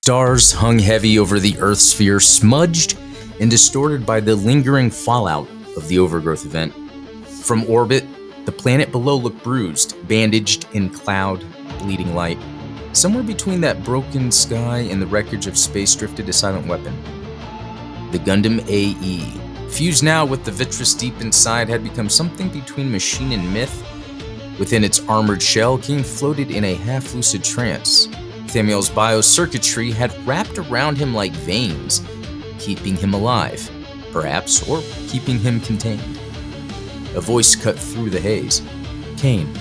Stars hung heavy over the Earth sphere, smudged and distorted by the lingering fallout of the overgrowth event. From orbit, the planet below looked bruised, bandaged in cloud, bleeding light. Somewhere between that broken sky and the wreckage of space drifted a silent weapon. The Gundam AE, fused now with the vitreous deep inside, had become something between machine and myth. Within its armored shell, Kane floated in a half-lucid trance. Thamiel's biocircuitry had wrapped around him like veins, keeping him alive, perhaps, or keeping him contained. A voice cut through the haze. "Kane,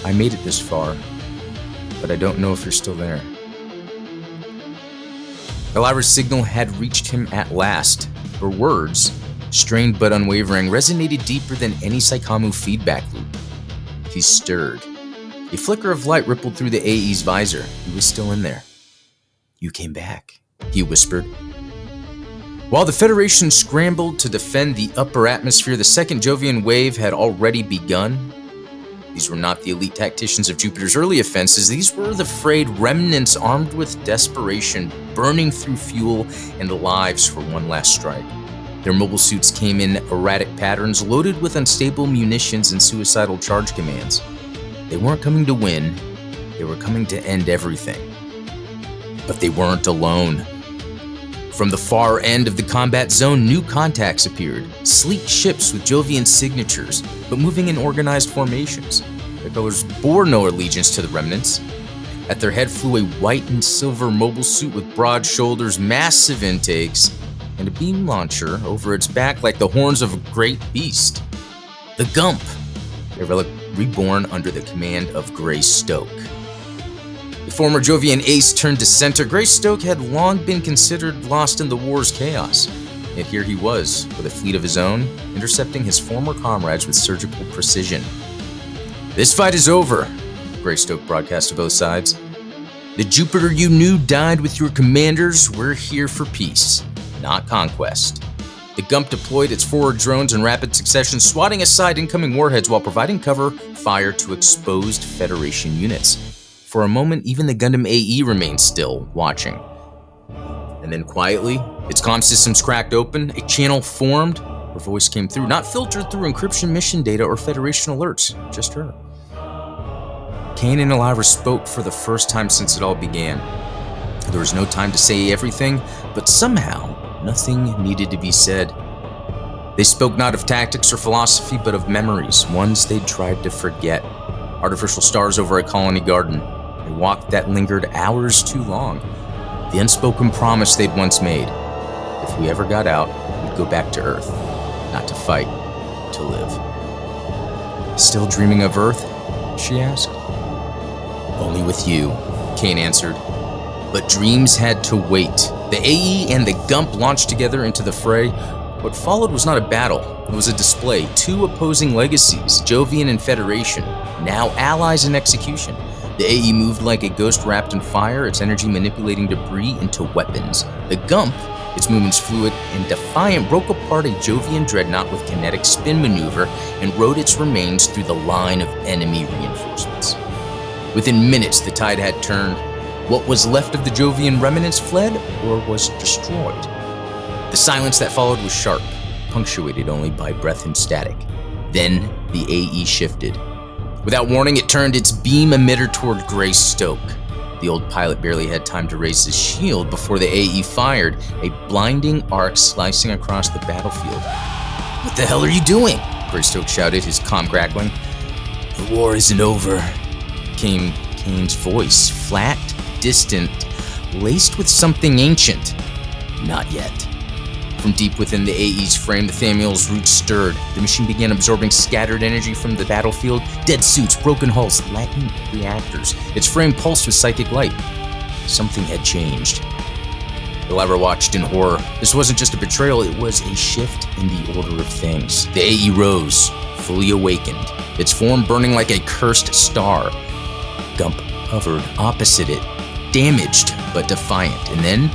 I made it this far, but I don't know if you're still there." Elira's signal had reached him at last. Her words, strained but unwavering, resonated deeper than any Psychomu feedback loop. He stirred. A flicker of light rippled through the AE's visor. He was still in there. "You came back," he whispered. While the Federation scrambled to defend the upper atmosphere, the second Jovian wave had already begun. These were not the elite tacticians of Jupiter's early offenses. These were the frayed remnants armed with desperation, burning through fuel and lives for one last strike. Their mobile suits came in erratic patterns, loaded with unstable munitions and suicidal charge commands. They weren't coming to win, they were coming to end everything. But they weren't alone. From the far end of the combat zone, new contacts appeared. Sleek ships with Jovian signatures, but moving in organized formations. Their colors bore no allegiance to the remnants. At their head flew a white and silver mobile suit with broad shoulders, massive intakes, and a beam launcher over its back like the horns of a great beast. The Gump, a relic reborn under the command of Greystoke. The former Jovian ace turned dissenter, Greystoke had long been considered lost in the war's chaos. Yet here he was, with a fleet of his own, intercepting his former comrades with surgical precision. "This fight is over," Greystoke broadcast to both sides. "The Jupiter you knew died with your commanders. We're here for peace, not conquest." The Gump deployed its forward drones in rapid succession, swatting aside incoming warheads while providing cover fire to exposed Federation units. For a moment, even the Gundam AE remained still, watching. And then quietly, its comm systems cracked open, a channel formed. Her voice came through, not filtered through encryption mission data or Federation alerts, just her. Kane and Elira spoke for the first time since it all began. There was no time to say everything, but somehow, nothing needed to be said. They spoke not of tactics or philosophy, but of memories, ones they'd tried to forget. Artificial stars over a colony garden, a walk that lingered hours too long. The unspoken promise they'd once made. If we ever got out, we'd go back to Earth. Not to fight, to live. "Still dreaming of Earth?" she asked. "Only with you," Kane answered. But dreams had to wait. The AE and the Gump launched together into the fray. What followed was not a battle. It was a display. Two opposing legacies, Jovian and Federation, now allies in execution. The AE moved like a ghost wrapped in fire, its energy manipulating debris into weapons. The Gump, its movements fluid and defiant, broke apart a Jovian dreadnought with kinetic spin maneuver and rode its remains through the line of enemy reinforcements. Within minutes, the tide had turned. What was left of the Jovian remnants fled or was destroyed. The silence that followed was sharp, punctuated only by breath and static. Then the AE shifted. Without warning, it turned its beam emitter toward Greystoke. The old pilot barely had time to raise his shield before the AE fired, a blinding arc slicing across the battlefield. "What the hell are you doing?" Greystoke shouted, his comm crackling. "The war isn't over," came Kane's voice, flat, distant, laced with something ancient. "Not yet." From deep within the AE's frame, the Thamiel's roots stirred. The machine began absorbing scattered energy from the battlefield, dead suits, broken hulls, latent reactors. Its frame pulsed with psychic light. Something had changed. Elira watched in horror. This wasn't just a betrayal, it was a shift in the order of things. The AE rose, fully awakened, its form burning like a cursed star. Gump hovered opposite it, damaged but defiant, and then